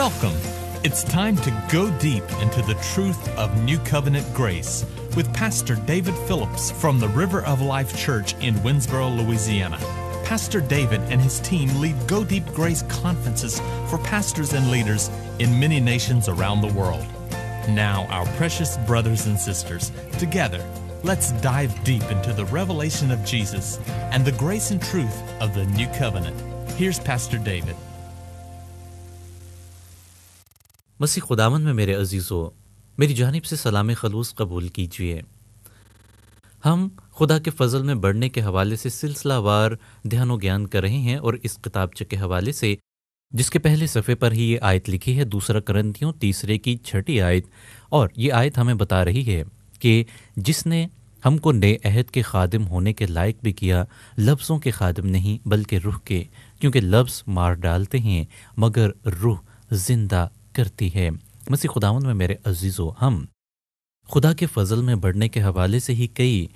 Welcome. It's time to go deep into the truth of New Covenant grace with Pastor David Phillips from the River of Life Church in Winsboro, Louisiana. Pastor David and his team lead Go Deep Grace conferences for pastors and leaders in many nations around the world. Now, our precious brothers and sisters, together, let's dive deep into the revelation of Jesus and the grace and truth of the New Covenant. Here's Pastor David. मसीह खुदावन में मेरे अजीज़ों, मेरी जानिब से सलाम खलूस कबूल कीजिए। हम खुदा के फ़ज़ल में बढ़ने के हवाले से सिलसिलावार ध्यान व ज्ञान कर रहे हैं और इस किताबचे के हवाले से जिसके पहले सफ़े पर ही ये आयत लिखी है, 2 करंथियों 3 की 6 आयत, और ये आयत हमें बता रही है कि जिसने हमको नए अहद के खादिम होने के लायक भी किया, लफ्ज़ों के खादिम नहीं बल्कि रूह के, क्योंकि लफ्ज़ मार डालते हैं मगर रूह ज़िंदा करती है। मसीह खुदावंद में मेरे अजीज़ों, हम खुदा के फ़ज़ल में बढ़ने के हवाले से ही कई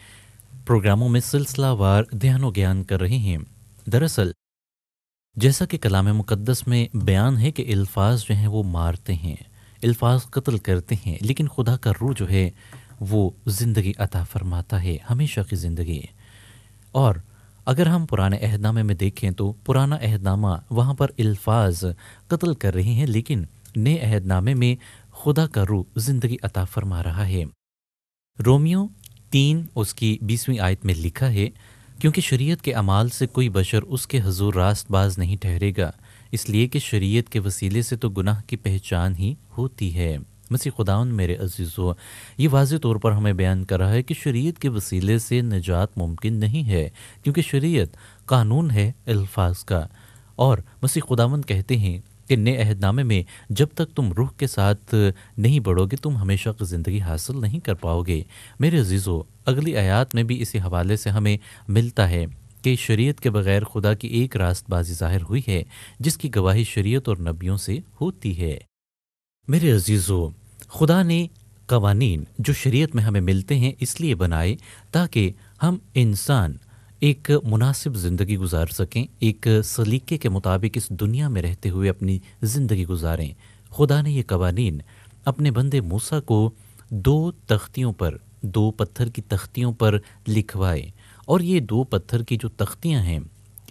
प्रोग्रामों में सिलसिलावार ध्यान व ज्ञान कर रहे हैं। दरअसल जैसा कि कलाम मुक़द्दस में बयान है कि अल्फाज जो हैं वो मारते हैं, अल्फाज कत्ल करते हैं, लेकिन खुदा का रूह जो है वो ज़िंदगी अता फरमाता है, हमेशा की ज़िंदगी। और अगर हम पुराने अहदनामे में देखें तो पुराना अहदनामा वहाँ पर अल्फाज कत्ल कर रहे हैं, लेकिन नए अहदनामे में खुदा का रूह ज़िंदगी अता फरमा रहा है। रोमियो 3 उसकी 20वीं आयत में लिखा है, क्योंकि शरीयत के अमाल से कोई बशर उसके हजूर रास्तबाज नहीं ठहरेगा, इसलिए कि शरीयत के वसीले से तो गुनाह की पहचान ही होती है। मसीह खुदावन मेरे अजीज़ों, ये वाज़ेह तौर पर हमें बयान कर रहा है कि शरीयत के वसीले से निजात मुमकिन नहीं है, क्योंकि शरीयत कानून है अल्फाज का। और मसीह खुदावन कहते हैं कि नए अहदनामे में जब तक तुम रूह के साथ नहीं बढ़ोगे, तुम हमेशा की ज़िंदगी हासिल नहीं कर पाओगे। मेरे अजीज़ों, अगली आयात में भी इसी हवाले से हमें मिलता है कि शरीयत के बग़ैर खुदा की एक रास्तबाजी ज़ाहिर हुई है, जिसकी गवाही शरीयत और नबियों से होती है। मेरे अजीज़ों, खुदा ने कवानीन जो शरीयत में हमें मिलते हैं इसलिए बनाए ताकि हम इंसान एक मुनासिब ज़िंदगी गुजार सकें, एक सलीके के मुताबिक इस दुनिया में रहते हुए अपनी ज़िंदगी गुजारें। खुदा ने ये कवानीन अपने बंदे मूसा को 2 तख्तियों पर, 2 पत्थर की तख्तियों पर लिखवाए, और ये 2 पत्थर की जो तख्तियाँ हैं,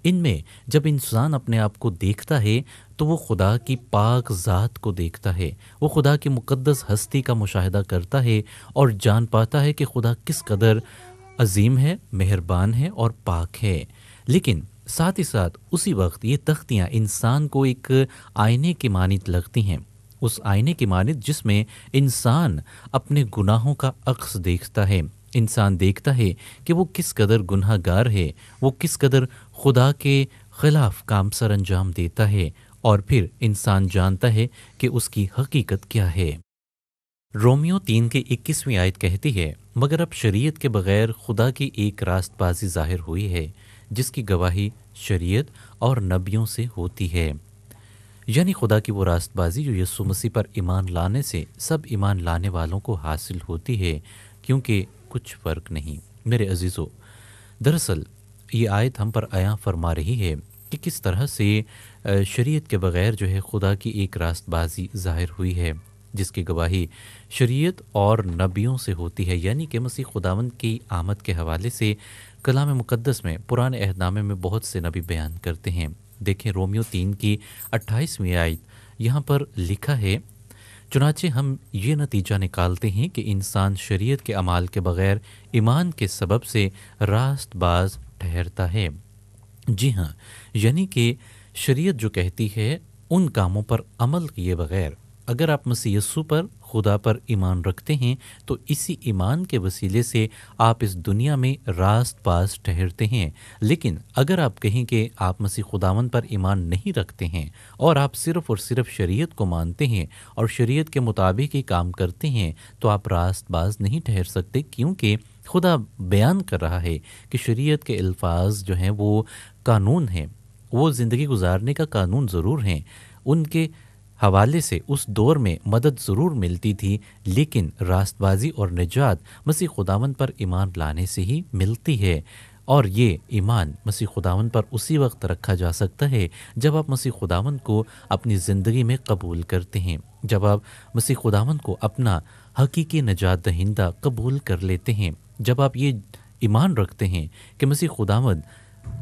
इनमें जब इंसान अपने आप को देखता है तो वो खुदा की पाक ज़ात को देखता है, वो खुदा की मुक़द्दस हस्ती का मुशाहिदा करता है और जान पाता है कि खुदा किस कदर अजीम है, मेहरबान है और पाक है। लेकिन साथ ही साथ उसी वक्त ये तख्तियाँ इंसान को एक आईने की मानित लगती हैं, उस आईने की मानित जिसमें इंसान अपने गुनाहों का अक्स देखता है। इंसान देखता है कि वो किस कदर गुनाहगार है, वो किस कदर खुदा के ख़िलाफ़ काम सर अंजाम देता है, और फिर इंसान जानता है कि उसकी हकीकत क्या है। रोमियो 3 की 21वीं आयत कहती है, मगर अब शरीयत के बग़ैर खुदा की एक रास्तबाजी ज़ाहिर हुई है, जिसकी गवाही शरीयत और नबियों से होती है। यानी खुदा की वो रास्तबाजी जो यीशु मसीह पर ईमान लाने से सब ईमान लाने वालों को हासिल होती है, क्योंकि कुछ फ़र्क नहीं। मेरे अजीज़ों, दरअसल ये आयत हम पर आया फरमा रही है कि किस तरह से शरीयत के बग़ैर जो है खुदा की एक रास्तबाजी ज़ाहिर हुई है, जिसकी गवाही शरीयत और नबियों से होती है। यानी कि मसीह खुदावंद की आमद के हवाले से कलाम मुक़द्दस में पुराने अहदनामे में बहुत से नबी बयान करते हैं। देखें रोमियो 3 की 28वीं आयत, यहाँ पर लिखा है, चुनाचे हम ये नतीजा निकालते हैं कि इंसान शरीयत के अमाल के बग़ैर ईमान के सबब से रास्तबाज ठहरता है। जी हाँ, यानी कि शरीयत जो कहती है उन कामों पर अमल किए बग़ैर अगर आप मसीह यीशु पर, खुदा पर ईमान रखते हैं, तो इसी ईमान के वसीले से आप इस दुनिया में रास्तबाज ठहरते हैं। लेकिन अगर आप कहें कि आप मसीह खुदावन पर ईमान नहीं रखते हैं और आप सिर्फ़ और सिर्फ शरीयत को मानते हैं और शरीयत के मुताबिक ही काम करते हैं, तो आप रास्तबाज नहीं ठहर सकते, क्योंकि खुदा बयान कर रहा है कि शरीयत के अल्फाज जो हैं वो कानून हैं, वो ज़िंदगी गुजारने का कानून ज़रूर हैं, उनके हवाले से उस दौर में मदद ज़रूर मिलती थी, लेकिन रास्तबाजी और निजात मसीह खुदावंद पर ईमान लाने से ही मिलती है। और ये ईमान मसीह खुदावन पर उसी वक्त रखा जा सकता है जब आप मसीह खुदावन को अपनी ज़िंदगी में कबूल करते हैं, जब आप मसीह खुदावन को अपना हकीकी निजात दहिंदा कबूल कर लेते हैं, जब आप ये ईमान रखते हैं कि मसीह खुदावन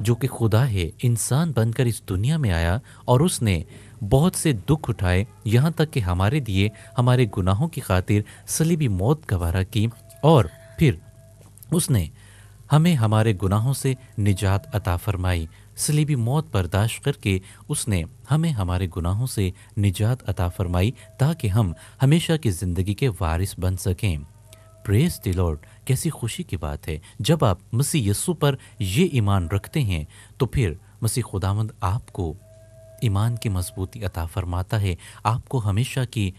जो कि खुदा है इंसान बनकर इस दुनिया में आया और उसने बहुत से दुख उठाए, यहाँ तक कि हमारे लिए हमारे गुनाहों की खातिर सलीबी मौत गवारा की और फिर उसने हमें हमारे गुनाहों से निजात अता फरमाई। सलीबी मौत बर्दाश्त करके उसने हमें हमारे गुनाहों से निजात अता फरमाई ताकि हम हमेशा की ज़िंदगी के वारिस बन सकें। प्रेज़ द लॉर्ड, कैसी खुशी की बात है। जब आप मसीह यस्सु पर ये ईमान रखते हैं तो फिर मसीह खुदावंद आपको ईमान की मजबूती अता फरमाता है, आपको हमेशा की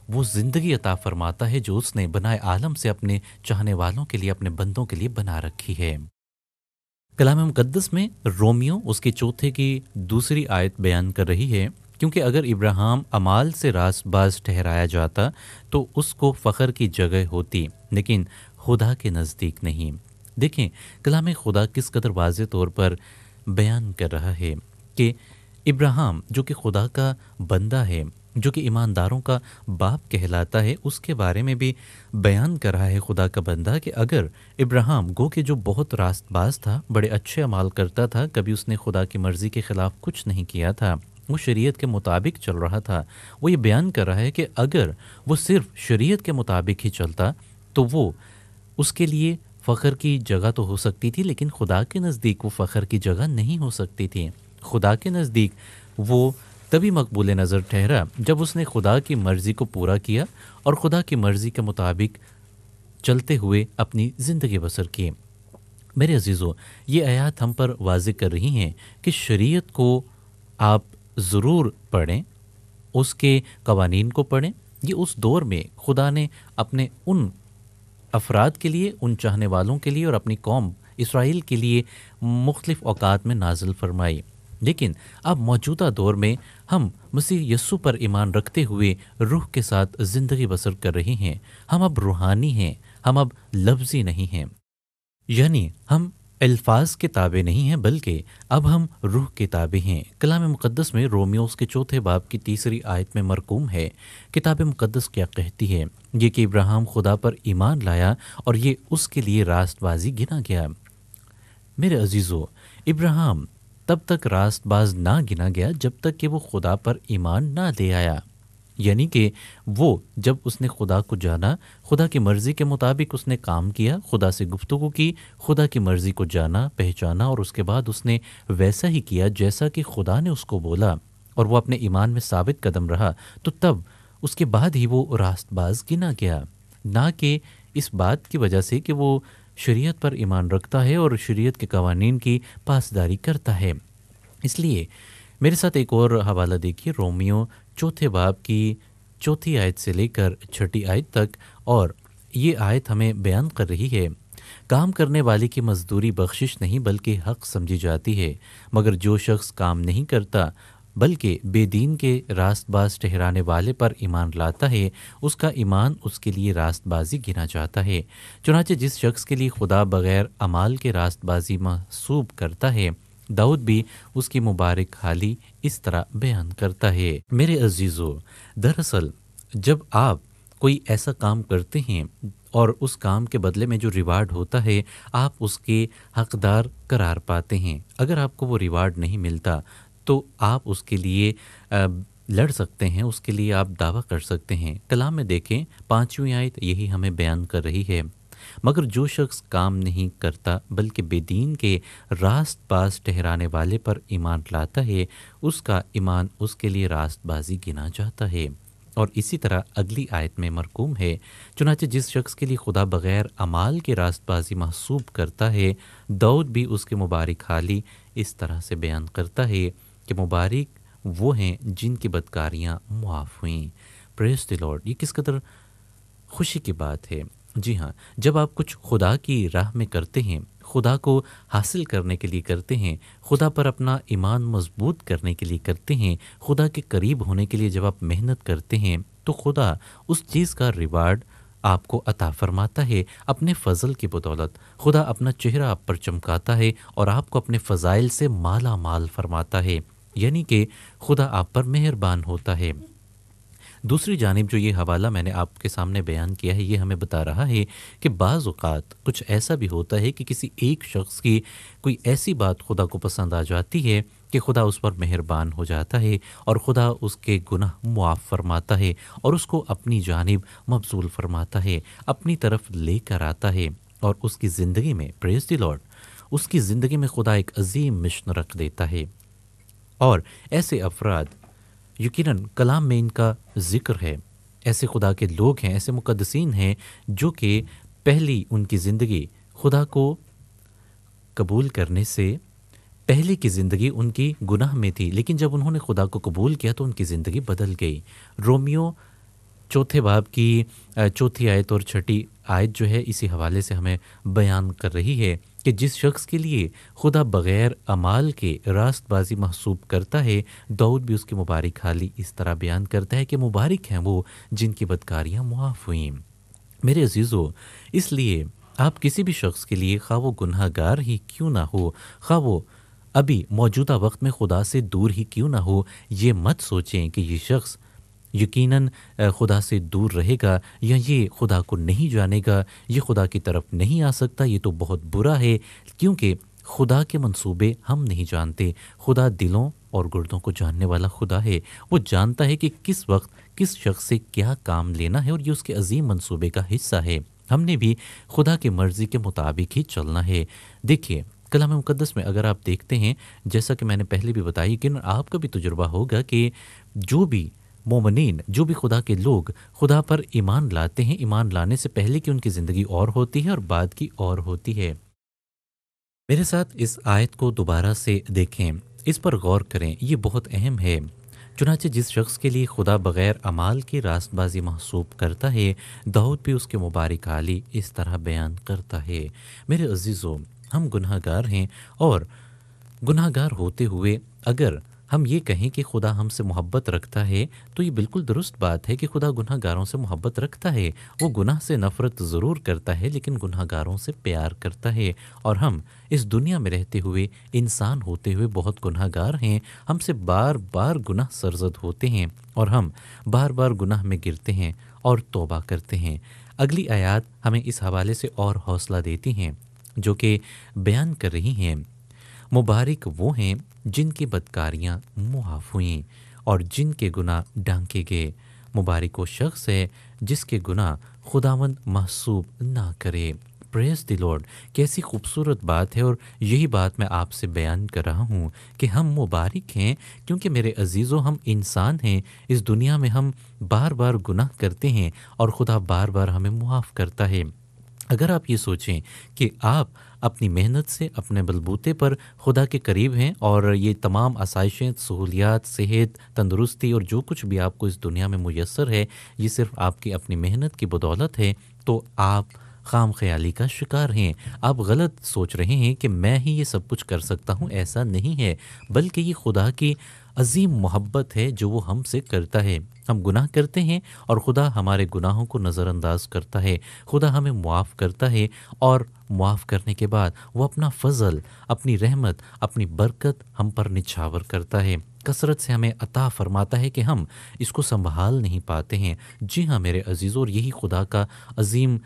वो ज़िंदगी अता फरमाता है जो उसने बनाए आलम से अपने चाहने वालों के लिए, अपने बंदों के लिए बना रखी है। कलाम मुकद्दस में रोमियो उसके चौथे की दूसरी आयत बयान कर रही है, क्योंकि अगर इब्राहिम अमाल से रास्तबाज ठहराया जाता तो उसको फ़ख्र की जगह होती, लेकिन खुदा के नज़दीक नहीं। देखें कलाम खुदा किस कदर वाज़े तौर पर बयान कर रहा है कि इब्राहिम जो कि खुदा का बंदा है, जो कि ईमानदारों का बाप कहलाता है, उसके बारे में भी बयान कर रहा है खुदा का बंदा कि अगर इब्राहिम गो के जो बहुत रास्तबाज था, बड़े अच्छे अमाल करता था, कभी उसने खुदा की मर्ज़ी के ख़िलाफ़ कुछ नहीं किया था, वो शरीयत के मुताबिक चल रहा था, वो ये बयान कर रहा है कि अगर वो सिर्फ शरीयत के मुताबिक ही चलता तो वो उसके लिए फ़ख्र की जगह तो हो सकती थी, लेकिन खुदा के नज़दीक वो फ़ख्र की जगह नहीं हो सकती थी। खुदा के नज़दीक वो तभी मकबूल नज़र ठहरा जब उसने खुदा की मर्ज़ी को पूरा किया और खुदा की मर्ज़ी के मुताबिक चलते हुए अपनी ज़िंदगी बसर की। मेरे अजीज़ों, ये आयत हम पर वाज़े कर रही हैं कि शरीयत को आप ज़रूर पढ़ें, उसके कवानीन को पढ़ें। ये उस दौर में खुदा ने अपने उन अफराद के लिए, उन चाहने वालों के लिए और अपनी कौम इसराइल के लिए मुख्तलिफ़ औकात में नाजिल फरमाई। लेकिन अब मौजूदा दौर में हम मसीह यस्सु पर ईमान रखते हुए रूह के साथ ज़िंदगी बसर कर रहे हैं। हम अब रूहानी हैं, हम अब लफ्ज़ी नहीं हैं, यानी हम अल्फाज के ताबे नहीं हैं, बल्कि अब हम रूह के ताबे हैं। कलाम मुकद्दस में रोमियो के चौथे बाब की तीसरी आयत में मरकूम है, किताब मुकद्दस क्या कहती है, ये कि इब्राहिम खुदा पर ईमान लाया और ये उसके लिए रास्तबाजी गिना गया। मेरे अजीज़ों, इब्राहिम तब तक रास्तबाज ना गिना गया जब तक कि वो खुदा पर ईमान ना ले आया, यानी कि वो जब उसने खुदा को जाना, खुदा की मर्ज़ी के मुताबिक उसने काम किया, खुदा से गुफ्तगू की, खुदा की मर्ज़ी को जाना, पहचाना और उसके बाद उसने वैसा ही किया जैसा कि खुदा ने उसको बोला और वो अपने ईमान में साबित कदम रहा, तो तब उसके बाद ही वो रास्तबाज गिना गया, ना कि इस बात की वजह से कि वो शरीयत पर ईमान रखता है और शरीयत के कवानीन की पासदारी करता है। इसलिए मेरे साथ एक और हवाला देखिए, रोमियो चौथे बाब की चौथी आयत से लेकर छठी आयत तक, और ये आयत हमें बयान कर रही है, काम करने वाले की मजदूरी बख्शिश नहीं बल्कि हक समझी जाती है, मगर जो शख्स काम नहीं करता बल्कि बेदीन के रास्तबाज ठहराने वाले पर ईमान लाता है, उसका ईमान उसके लिए रास्तबाजी गिना जाता है। चुनांचे जिस शख्स के लिए खुदा बग़ैर अमाल के रास्तबाजी महसूब करता है, दाऊद भी उसकी मुबारक हाली इस तरह बयान करता है। मेरे अजीज़ों, दरअसल जब आप कोई ऐसा काम करते हैं और उस काम के बदले में जो रिवार्ड होता है, आप उसके हकदार करार पाते हैं। अगर आपको वो रिवार्ड नहीं मिलता तो आप उसके लिए लड़ सकते हैं, उसके लिए आप दावा कर सकते हैं। कलाम में देखें 5वीं आयत यही हमें बयान कर रही है, मगर जो शख्स काम नहीं करता बल्कि बेदीन के रास्तबाज ठहराने वाले पर ईमान लाता है, उसका ईमान उसके लिए रास्तबाजी गिना जाता है। और इसी तरह अगली आयत में मरकूम है, चुनांचे जिस शख्स के लिए खुदा बग़ैर अमाल के रास्तबाजी महसूब करता है, दाऊद भी उसके मुबारक हाली इस तरह से बयान करता है कि मुबारक वो हैं जिनकी बदकारियाँ मुआफ़ हुईं। प्रेज़ द लॉर्ड, ये किस कदर खुशी की बात है। जी हाँ, जब आप कुछ खुदा की राह में करते हैं, खुदा को हासिल करने के लिए करते हैं, खुदा पर अपना ईमान मजबूत करने के लिए करते हैं, खुदा के करीब होने के लिए जब आप मेहनत करते हैं, तो खुदा उस चीज़ का रिवार्ड آپ کو عطا فرماتا ہے اپنے فضل کی بدولت۔ خدا اپنا چہرہ آپ پر چمکاتا ہے اور آپ کو اپنے فضائل سے مالا مال فرماتا ہے، یعنی کہ خدا آپ پر مہربان ہوتا ہے۔ دوسری جانب جو یہ حوالہ میں نے آپ کے سامنے بیان کیا ہے، یہ ہمیں بتا رہا ہے کہ بعض اوقات کچھ ایسا بھی ہوتا ہے کہ کسی ایک شخص کی کوئی ایسی بات خدا کو پسند آ جاتی ہے کہ خدا اس پر مہربان ہو جاتا ہے اور خدا اس کے گناہ معاف فرماتا ہے اور اس کو اپنی جانب مبذول فرماتا ہے، اپنی طرف لے کر آتا ہے، اور اس کی زندگی میں پریز دی لارڈ، اس کی زندگی میں خدا ایک عظیم مشن رکھ دیتا ہے۔ اور ایسے افراد یقیناً کلام میں ان کا ذکر ہے، ایسے خدا کے لوگ ہیں، ایسے مقدسین ہیں جو کہ پہلی ان کی زندگی خدا کو قبول کرنے سے پہلے کی زندگی ان کی گناہ میں تھی، لیکن جب انہوں نے خدا کو قبول کیا تو ان کی زندگی بدل گئی۔ رومیو چوتھے باب کی چوتھی آیت اور چھٹی آیت جو ہے اسی حوالے سے ہمیں بیان کر رہی ہے کہ جس شخص کے لیے خدا بغیر اعمال کے راست بازی محسوب کرتا ہے، داؤد بھی اس کی مبارک حالی اس طرح بیان کرتا ہے کہ مبارک ہیں وہ جن کی بدکاریاں معاف ہوئیں۔ میرے عزیزو، اس لیے آپ کسی بھی شخص کے لیے خواہ وہ گناہ گار ہی کیوں نہ ہو، خواہ وہ ابھی موجودہ وقت میں خدا سے دور ہی کیوں نہ ہو، یہ مت سوچیں کہ یہ شخص یقیناً خدا سے دور رہے گا یا یہ خدا کو نہیں جانے گا، یہ خدا کی طرف نہیں آ سکتا، یہ تو بہت برا ہے، کیونکہ خدا کے منصوبے ہم نہیں جانتے۔ خدا دلوں اور گردوں کو جاننے والا خدا ہے، وہ جانتا ہے کہ کس وقت کس شخص سے کیا کام لینا ہے، اور یہ اس کے عظیم منصوبے کا حصہ ہے۔ ہم نے بھی خدا کی مرضی کے مطابق ہی چلنا ہے۔ دیکھیے کلام مقدس میں اگر آپ دیکھتے ہیں، جیسا کہ میں نے پہلے بھی بتائی کہ آپ کا بھی تجربہ ہوگا کہ جو بھی مومنین، جو بھی خدا کے لوگ خدا پر ایمان لاتے ہیں، ایمان لانے سے پہلے کی ان کی زندگی اور ہوتی ہے اور بعد کی اور ہوتی ہے۔ میرے ساتھ اس آیت کو دوبارہ سے دیکھیں، اس پر غور کریں، یہ بہت اہم ہے۔ چنانچہ جس شخص کے لیے خدا بغیر اعمال کی راست بازی محسوب کرتا ہے، داؤد بھی اس کے مبارک حالی اس طرح بیان کرتا ہے۔ میرے عزیزو، ہم گناہ گار ہیں، اور گناہ گار ہوتے ہوئے اگر ہم یہ کہیں کہ خدا ہم سے محبت رکھتا ہے تو یہ بالکل درست بات ہے کہ خدا گناہ گاروں سے محبت رکھتا ہے۔ وہ گناہ سے نفرت ضرور کرتا ہے لیکن گناہ گاروں سے پیار کرتا ہے، اور ہم اس دنیا میں رہتے ہوئے، انسان ہوتے ہوئے بہت گناہ گار ہیں۔ ہم سے بار بار گناہ سرزد ہوتے ہیں اور ہم بار بار گناہ میں گرتے ہیں اور توبہ کرتے ہیں۔ اگلی آیات ہمیں اس حوالے سے اور حوصلہ دیتی ہیں جو کہ بیان کر رہی ہیں، مبارک وہ ہیں جن کی بدکاریاں معاف ہوئیں اور جن کے گناہ ڈھانکے گئے۔ مبارک وہ شخص ہے جس کے گناہ خداوند محسوب نہ کرے۔ پریز دی لارڈ، کیسی خوبصورت بات ہے، اور یہی بات میں آپ سے بیان کر رہا ہوں کہ ہم مبارک ہیں، کیونکہ میرے عزیزو ہم انسان ہیں، اس دنیا میں ہم بار بار گناہ کرتے ہیں اور خدا بار بار ہمیں معاف کرتا ہے۔ اگر آپ یہ سوچیں کہ آپ اپنی محنت سے اپنے بلبوتے پر خدا کے قریب ہیں اور یہ تمام آسائشیں، سہولیات، صحت، تندرستی اور جو کچھ بھی آپ کو اس دنیا میں میسر ہے یہ صرف آپ کی اپنی محنت کی بدولت ہے، تو آپ خام خیالی کا شکار ہیں۔ آپ غلط سوچ رہے ہیں کہ میں ہی یہ سب کچھ کر سکتا ہوں، ایسا نہیں ہے، بلکہ یہ خدا کی عظیم محبت ہے جو وہ ہم سے کرتا ہے۔ ہم گناہ کرتے ہیں اور خدا ہمارے گناہوں کو نظر انداز کرتا ہے، خدا ہمیں معاف کرتا ہے، اور معاف کرنے کے بعد وہ اپنا فضل، اپنی رحمت، اپنی برکت ہم پر نچھاور کرتا ہے، کثرت سے ہمیں عطا فرماتا ہے کہ ہم اس کو سنبھال نہیں پاتے ہیں۔ جی ہاں میرے عزیزوں، اور یہی خدا کا عظیم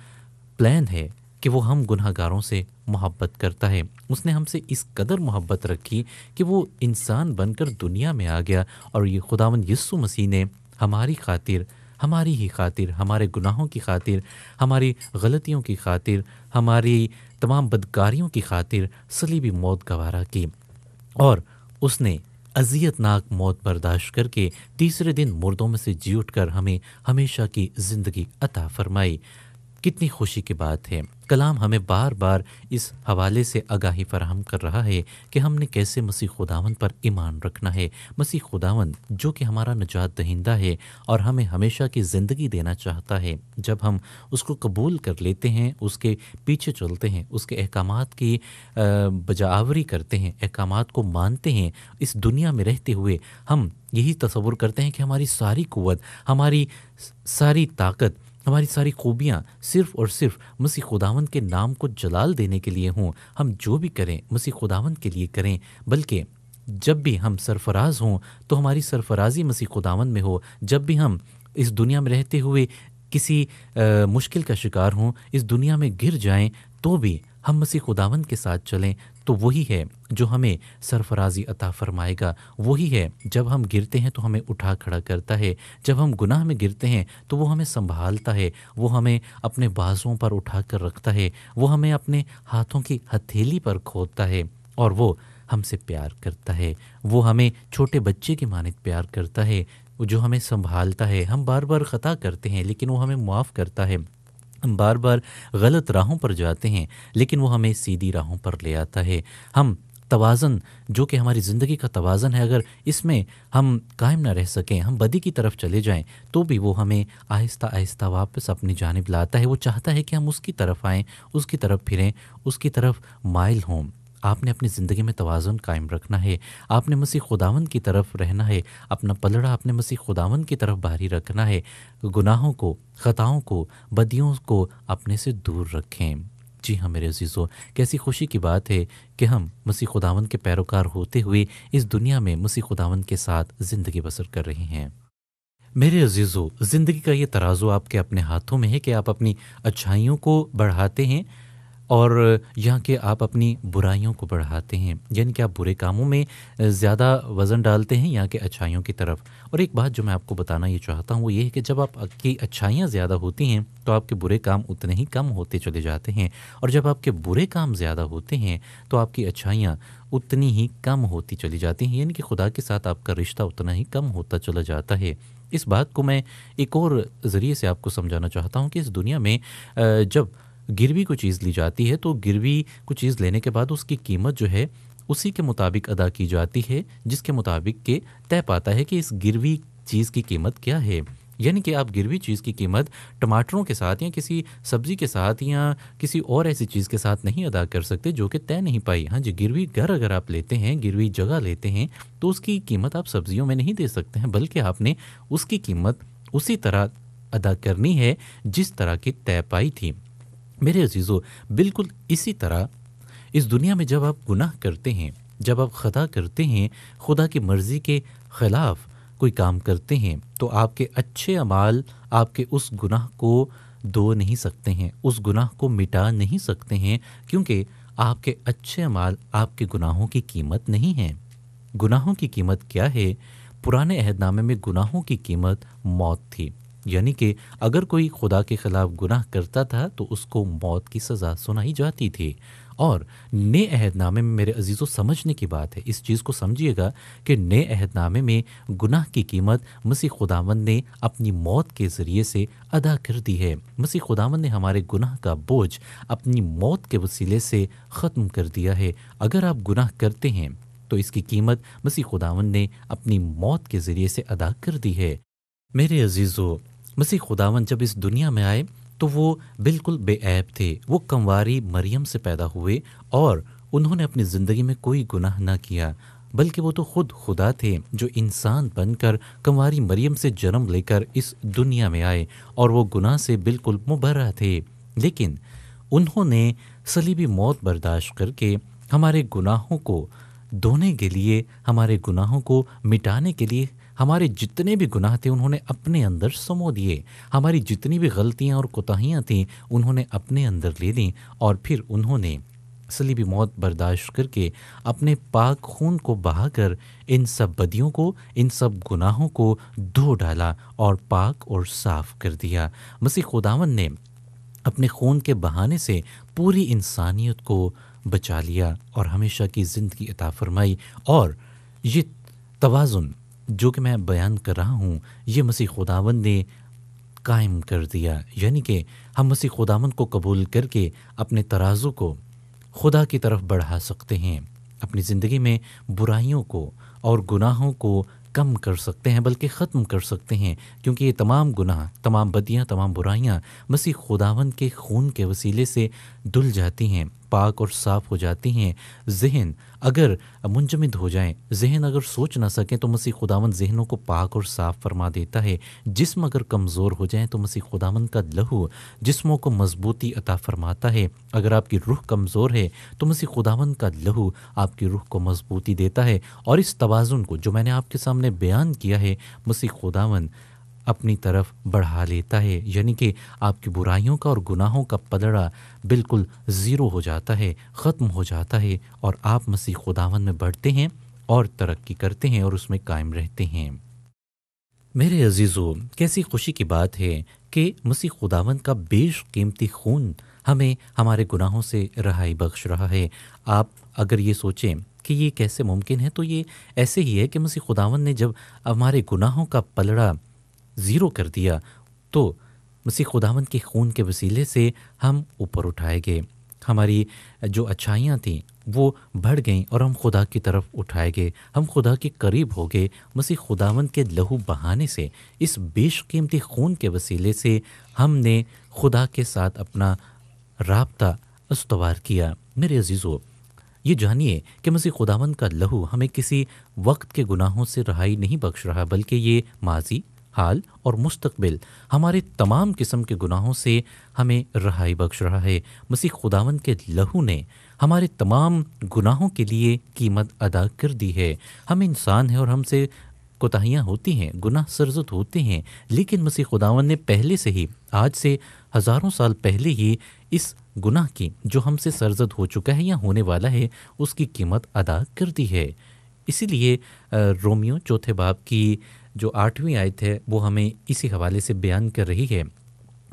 پلان ہے کہ وہ ہم گناہ گاروں سے محبت کرتا ہے۔ اس نے ہم سے اس قدر محبت رکھی کہ وہ انسان بن کر دنیا میں آ گیا، اور یہ خداوند یسوع مسیح نے ہماری خاطر، ہماری ہی خاطر، ہمارے گناہوں کی خاطر، ہماری غلطیوں کی خاطر، ہماری تمام بدکاریوں کی خاطر صلیبی موت گوارا کی، اور اس نے اذیت ناک موت برداشت کر کے تیسرے دن مردوں میں سے جی اٹھ کر ہمیں ہمیشہ کی زندگی عطا فرمائی۔ کتنی خوشی کی بات ہے۔ کلام ہمیں بار بار اس حوالے سے آگاہی فراہم کر رہا ہے کہ ہم نے کیسے مسیح خداوند پر ایمان رکھنا ہے۔ مسیح خداوند جو کہ ہمارا نجات دہندہ ہے اور ہمیں ہمیشہ کی زندگی دینا چاہتا ہے، جب ہم اس کو قبول کر لیتے ہیں، اس کے پیچھے چلتے ہیں، اس کے احکامات کی بجاآوری کرتے ہیں، احکامات کو مانتے ہیں، اس دنیا میں رہتے ہوئے ہم یہی تصور کرتے ہیں کہ ہماری ساری قوت، ہماری ساری طاقت، हमारी सारी खूबियाँ सिर्फ़ और सिर्फ मसीह खुदावंद के नाम को जलाल देने के लिए हों। हम जो भी करें मसीह खुदावंद के लिए करें, बल्कि जब भी हम सरफराज हों तो हमारी सरफराजी मसीह खुदावंद में हो। जब भी हम इस दुनिया में रहते हुए किसी मुश्किल का शिकार हों, इस दुनिया में गिर जाएं, तो भी हम मसीह खुदावंद के साथ चलें, तो वही है जो हमें सरफराजी अता फरमाएगा। वही है जब हम गिरते हैं तो हमें उठा खड़ा करता है, जब हम गुनाह में गिरते हैं तो वो हमें संभालता है, वो हमें अपने बाजुओं पर उठा कर रखता है, वो हमें अपने हाथों की हथेली पर खोदता है और वो हमसे प्यार करता है। वो हमें छोटे बच्चे की मानित प्यार करता है, जो हमें संभालता है। हम बार बार ख़ता करते हैं लेकिन वो हमें माफ़ करता है। हम बार बार गलत राहों पर जाते हैं लेकिन वो हमें सीधी राहों पर ले आता है। हम तवाज़न, जो कि हमारी ज़िंदगी का तवाज़न है, अगर इसमें हम कायम ना रह सकें, हम बदी की तरफ चले जाएं, तो भी वो हमें आहिस्ता आहिस्ता वापस अपनी जानिब लाता है। वो चाहता है कि हम उसकी तरफ आएँ, उसकी तरफ फिरें, उसकी तरफ माइल हों। आपने अपनी ज़िंदगी में तवाज़ुन कायम रखना है, आपने मसीह खुदावंद की तरफ रहना है, अपना पलड़ा आपने मसीह खुदावंद की तरफ बाहरी रखना है। गुनाहों को, ख़ताओं को, बदियों को अपने से दूर रखें। जी हाँ मेरे अजीज़ों, कैसी खुशी की बात है कि हम मसीह खुदावंद के पैरोकार होते हुए इस दुनिया में मसीह खुदावंद के साथ ज़िंदगी बसर कर रहे हैं। मेरे अजीज़ों, ज़िंदगी का ये तराजू आपके अपने हाथों में है कि आप अपनी अच्छाइयों को बढ़ाते हैं और यहाँ के आप अपनी बुराइयों को बढ़ाते हैं, यानी कि आप बुरे कामों में ज़्यादा वज़न डालते हैं यहाँ के अच्छाइयों की तरफ। और एक बात जो मैं आपको बताना ये चाहता हूँ वो ये है कि जब आपकी अच्छाइयाँ ज़्यादा होती हैं तो आपके बुरे काम उतने ही कम होते चले जाते हैं, और जब आपके बुरे काम ज़्यादा होते हैं तो आपकी अच्छाइयाँ उतनी ही कम होती चली जाती हैं, यानी कि खुदा के साथ आपका रिश्ता उतना ही कम होता चला जाता है। इस बात को मैं एक और ज़रिए से आपको समझाना चाहता हूँ कि इस दुनिया में जब गिरवी को चीज़ ली जाती है तो गिरवी को चीज़ लेने के बाद उसकी कीमत जो है उसी के मुताबिक अदा की जाती है जिसके मुताबिक के तय पाता है कि इस गिरवी चीज़ की कीमत क्या है। यानी कि आप गिरवी चीज़ की कीमत टमाटरों के साथ या किसी सब्ज़ी के साथ या किसी और ऐसी चीज़ के साथ नहीं अदा कर सकते जो कि तय नहीं पाई। हाँ जी, गिरवी घर अगर आप लेते हैं, गिरवी जगह लेते हैं, तो उसकी कीमत आप सब्ज़ियों में नहीं दे सकते हैं, बल्कि आपने उसकी कीमत उसी तरह अदा करनी है जिस तरह की तय पाई थी। मेरे अजीज़ों, बिल्कुल इसी तरह इस दुनिया में जब आप गुनाह करते हैं, जब आप ख़ता करते हैं, खुदा की मर्ज़ी के ख़िलाफ़ कोई काम करते हैं, तो आपके अच्छे अमाल आपके उस गुनाह को धो नहीं सकते हैं, उस गुनाह को मिटा नहीं सकते हैं, क्योंकि आपके अच्छे अमाल आपके गुनाहों की कीमत नहीं हैं। गुनाहों की कीमत क्या है? पुराने अहदनामे में गुनाहों की कीमत मौत थी, यानी कि अगर कोई खुदा के ख़िलाफ़ गुनाह करता था तो उसको मौत की सज़ा सुनाई जाती थी। और नए अहदनामे में मेरे अजीज़ों समझने की बात है, इस चीज़ को समझिएगा कि नए अहदनामे में गुनाह की कीमत मसीह खुदावंद ने अपनी मौत के ज़रिए से अदा कर दी है। मसीह खुदावंद ने हमारे गुनाह का बोझ अपनी मौत के वसीले से ख़त्म कर दिया है। अगर आप गुनाह करते हैं तो इसकी कीमत मसीह खुदावंद ने अपनी मौत के ज़रिए से अदा कर दी है। मेरे अजीज़ों, मसीह खुदावंद जब इस दुनिया में आए तो वो बिल्कुल बेऐब थे। वो कंवारी मरियम से पैदा हुए और उन्होंने अपनी ज़िंदगी में कोई गुनाह ना किया, बल्कि वो तो खुद खुदा थे जो इंसान बनकर कंवारी मरियम से जन्म लेकर इस दुनिया में आए, और वो गुनाह से बिल्कुल मुबर्रा थे। लेकिन उन्होंने सलीबी मौत बर्दाश्त करके हमारे गुनाहों को धोने के लिए, हमारे गुनाहों को मिटाने के लिए, हमारे जितने भी गुनाह थे उन्होंने अपने अंदर समो दिए। हमारी जितनी भी गलतियां और कोताहियां थीं उन्होंने अपने अंदर ले लीं, और फिर उन्होंने सलीबी मौत बर्दाश्त करके अपने पाक खून को बहाकर इन सब बदियों को, इन सब गुनाहों को धो डाला और पाक और साफ कर दिया। मसीह खुदावंद ने अपने खून के बहाने से पूरी इंसानियत को बचा लिया और हमेशा की ज़िंदगी अता फरमाई। और ये तवाज़ुन जो कि मैं बयान कर रहा हूँ, ये मसीह खुदावंद ने कायम कर दिया। यानी कि हम मसीह खुदावंद को कबूल करके अपने तराजू को खुदा की तरफ बढ़ा सकते हैं, अपनी ज़िंदगी में बुराइयों को और गुनाहों को कम कर सकते हैं, बल्कि ख़त्म कर सकते हैं, क्योंकि ये तमाम गुनाह, तमाम बदियाँ, तमाम बुराइयाँ मसीह खुदावंद के खून के वसीले से धुल जाती हैं। پاک اور صاف ہو جاتی ہیں، ذہن اگر منجمد ہو جائیں، ذہن اگر سوچ نہ سکیں تو مسیح خداوند ذہنوں کو پاک اور صاف فرما دیتا ہے۔ جسم اگر کمزور ہو جائیں تو مسیح خداوند کا لہو جسموں کو مضبوطی عطا فرماتا ہے۔ اگر آپ کی روح کمزور ہے تو مسیح خداوند کا لہو آپ کی روح کو مضبوطی دیتا ہے، اور اس توازن کو جو میں نے آپ کے سامنے بیان کیا ہے مسیح خداوند اپنی طرف بڑھا لیتا ہے، یعنی کہ آپ کی برائیوں کا اور گناہوں کا پلڑا بالکل زیرو ہو جاتا ہے، ختم ہو جاتا ہے، اور آپ مسیح خداوند میں بڑھتے ہیں اور ترقی کرتے ہیں اور اس میں قائم رہتے ہیں۔ میرے عزیزو، کیسی خوشی کی بات ہے کہ مسیح خداوند کا بیش قیمتی خون ہمیں ہمارے گناہوں سے رہائی بخش رہا ہے۔ آپ اگر یہ سوچیں کہ یہ کیسے ممکن ہے تو یہ ایسے ہی ہے کہ مسیح خداوند نے جب ہمارے گناہوں کا پلڑا زیرو کر دیا تو مسیح خداوند کے خون کے وسیلے سے ہم اوپر اٹھائے گئے، ہماری جو اچھائیاں تھیں وہ بڑھ گئیں اور ہم خدا کی طرف اٹھائے گئے، ہم خدا کے قریب ہو گئے مسیح خداوند کے لہو بہانے سے۔ اس بیش قیمتی خون کے وسیلے سے ہم نے خدا کے ساتھ اپنا رابطہ استوار کیا۔ میرے عزیزو، یہ جانیے کہ مسیح خداوند کا لہو ہمیں کسی وقت کے گناہوں سے رہائی نہیں بخش رہا، بلکہ یہ ماضی، حال اور مستقبل ہمارے تمام قسم کے گناہوں سے ہمیں رہائی بخش رہا ہے۔ مسیح خداوند کے لہو نے ہمارے تمام گناہوں کے لیے قیمت ادا کر دی ہے۔ ہم انسان ہیں اور ہم سے کوتاہیاں ہوتی ہیں، گناہ سرزد ہوتے ہیں، لیکن مسیح خداوند نے پہلے سے ہی، آج سے ہزاروں سال پہلے ہی اس گناہ کی جو ہم سے سرزد ہو چکا ہے یا ہونے والا ہے اس کی قیمت ادا کر دی ہے۔ اسی لیے رومیو چوتھے باب کی جو 8ویں آیت ہے وہ ہمیں اسی حوالے سے بیان کر رہی ہے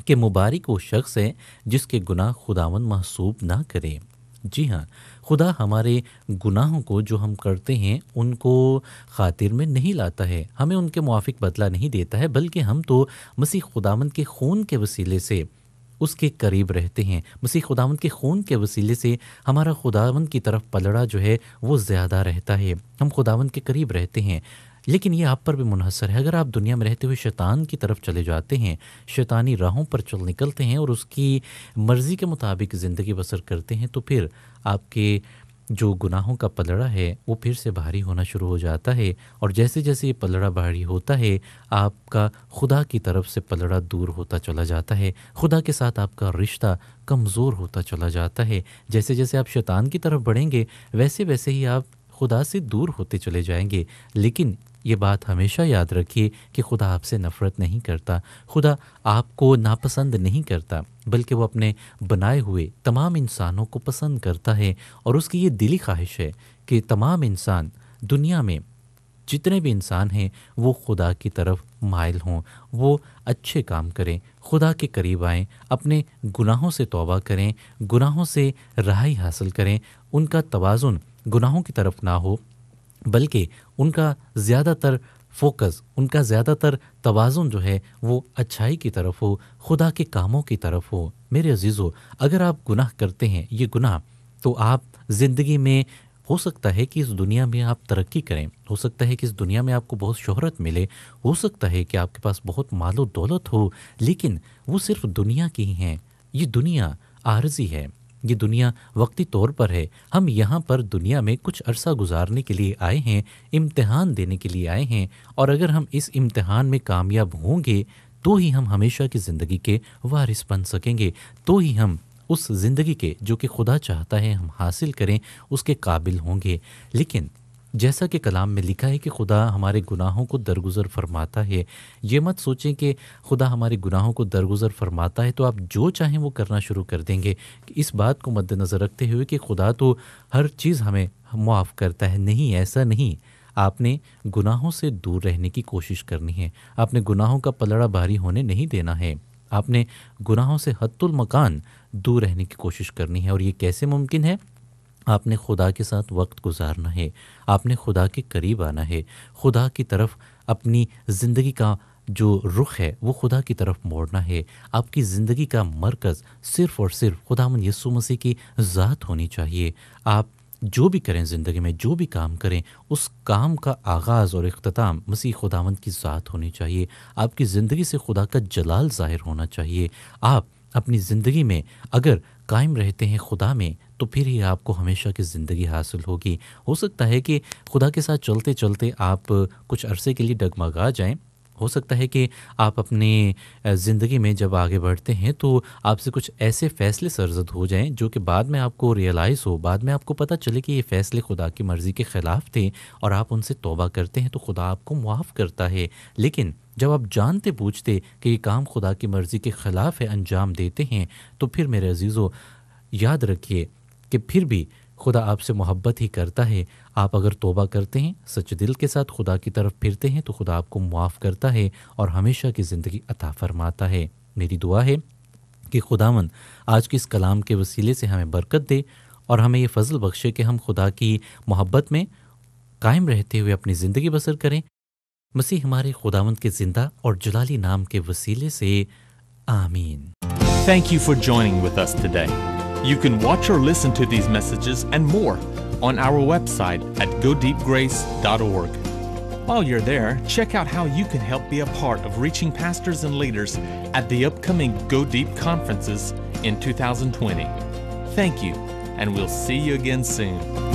کہ مبارک وہ شخص ہے جس کے گناہ خداوند محسوب نہ کرے۔ جی ہاں، خدا ہمارے گناہوں کو جو ہم کرتے ہیں ان کو خاطر میں نہیں لاتا ہے، ہمیں ان کے موافق بدلہ نہیں دیتا ہے، بلکہ ہم تو مسیح خداوند کے خون کے وسیلے سے اس کے قریب رہتے ہیں۔ مسیح خداوند کے خون کے وسیلے سے ہمارا خداوند کی طرف پلڑا جو ہے وہ زیادہ رہتا ہے، ہم خداوند کے قریب رہتے ہیں۔ لیکن یہ آپ پر بھی منحصر ہے، اگر آپ دنیا میں رہتے ہوئے شیطان کی طرف چلے جاتے ہیں، شیطانی راہوں پر چل نکلتے ہیں اور اس کی مرضی کے مطابق زندگی بسر کرتے ہیں، تو پھر آپ کے جو گناہوں کا پلڑا ہے وہ پھر سے بھاری ہونا شروع ہو جاتا ہے، اور جیسے جیسے یہ پلڑا بھاری ہوتا ہے آپ کا خدا کی طرف سے پلڑا دور ہوتا چلا جاتا ہے، خدا کے ساتھ آپ کا رشتہ کمزور ہوتا چلا جاتا ہے۔ جیسے جیسے آپ شیطان کی طرف بڑھیں گے ویسے ویسے ہی آپ خدا سے دور ہوتے چلے جائیں گے۔ لیکن یہ بات ہمیشہ یاد رکھیے کہ خدا آپ سے نفرت نہیں کرتا، خدا آپ کو ناپسند نہیں کرتا، بلکہ وہ اپنے بنائے ہوئے تمام انسانوں کو پسند کرتا ہے، اور اس کی یہ دلی خواہش ہے کہ تمام انسان، دنیا میں جتنے بھی انسان ہیں وہ خدا کی طرف مائل ہوں، وہ اچھے کام کریں، خدا کے قریب آئیں، اپنے گناہوں سے توبہ کریں، گناہوں سے رہائی حاصل کریں۔ ان کا توازن گناہوں کی طرف نہ ہو، بلکہ ان کا زیادہ تر فوکس، ان کا زیادہ تر توازن جو ہے وہ اچھائی کی طرف ہو، خدا کے کاموں کی طرف ہو۔ میرے عزیزو، اگر آپ گناہ کرتے ہیں، یہ گناہ، تو آپ زندگی میں ہو سکتا ہے کہ اس دنیا میں آپ ترقی کریں، ہو سکتا ہے کہ اس دنیا میں آپ کو بہت شہرت ملے، ہو سکتا ہے کہ آپ کے پاس بہت مال و دولت ہو، لیکن وہ صرف دنیا کی ہی ہیں۔ یہ دنیا عارضی ہے، یہ دنیا وقتی طور پر ہے۔ ہم یہاں پر دنیا میں کچھ عرصہ گزارنے کے لیے آئے ہیں، امتحان دینے کے لیے آئے ہیں، اور اگر ہم اس امتحان میں کامیاب ہوں گے تو ہی ہم ہمیشہ کی زندگی کے وارث بن سکیں گے، تو ہی ہم اس زندگی کے جو کہ خدا چاہتا ہے ہم حاصل کریں اس کے قابل ہوں گے۔ لیکن جیسا کہ کلام میں لکھا ہے کہ خدا ہمارے گناہوں کو درگزر فرماتا ہے، یہ مت سوچیں کہ خدا ہمارے گناہوں کو درگزر فرماتا ہے تو آپ جو چاہیں وہ کرنا شروع کر دیں گے۔ اس بات کو مد نظر رکھتے ہوئے کہ خدا تو ہر چیز ہمیں معاف کرتا ہے، نہیں، ایسا نہیں۔ آپ نے گناہوں سے دور رہنے کی کوشش کرنی ہے، آپ نے گناہوں کا پلڑا بھاری ہونے نہیں دینا ہے، آپ نے گناہوں سے حد المکان دور رہنے کی کوشش کرنی ہے۔ اور یہ کیسے ممکن ہے؟ آپ نے خدا کے ساتھ وقت گزارنا ہے، آپ نے خدا کے قریب آنا ہے، خدا کی طرف اپنی زندگی کا جو رخ ہے وہ خدا کی طرف موڑنا ہے۔ آپ کی زندگی کا مرکز صرف اور صرف خداوند یسوع مسیح کی ذات ہونی چاہیے۔ آپ جو بھی کریں زندگی میں، جو بھی کام کریں، اس کام کا آغاز اور اختتام مسیح خداوند کی ذات ہونی چاہیے۔ آپ کی زندگی سے خدا کا جلال ظاہر ہونا چاہیے۔ آپ اپنی زندگی میں اگر قائم رہتے ہیں خدا میں تو پھر ہی آپ کو ہمیشہ کی زندگی حاصل ہوگی۔ ہو سکتا ہے کہ خدا کے ساتھ چلتے چلتے آپ کچھ عرصے کے لیے ڈگمگا جائیں، ہو سکتا ہے کہ آپ اپنے زندگی میں جب آگے بڑھتے ہیں تو آپ سے کچھ ایسے فیصلے سرزد ہو جائیں جو کہ بعد میں آپ کو ریئلائز ہو، بعد میں آپ کو پتہ چلے کہ یہ فیصلے خدا کی مرضی کے خلاف تھے اور آپ ان سے توبہ کرتے ہیں تو خدا آپ کو معاف کرتا ہے۔ لیکن جب آپ جانتے بوجھتے کہ یہ کام خدا کی مرضی کے خلاف ہے انجام دیتے ہیں تو پھر میرے عزیزو یاد رکھیے کہ پھر بھی خدا آپ سے محبت ہی کرتا ہے۔ آپ اگر توبہ کرتے ہیں، سچ دل کے ساتھ خدا کی طرف پھرتے ہیں تو خدا آپ کو معاف کرتا ہے اور ہمیشہ کی زندگی عطا فرماتا ہے۔ میری دعا ہے کہ خداوند آج کے اس کلام کے وسیلے سے ہمیں برکت دے اور ہمیں یہ فضل بخشے کہ ہم خدا کی محبت میں قائم رہتے ہوئے اپنی زندگی بسر کریں۔ مسیح ہمارے خداوند کے زندہ اور جلالی نام کے وسیلے سے آمین۔ Thank you for joining with us today. You can watch or listen to these messages and more on our website at godeepgrace.org. While you're there, check out how you can help be a part of reaching pastors and leaders at the upcoming Go Deep conferences in 2020. Thank you, and we'll see you again soon.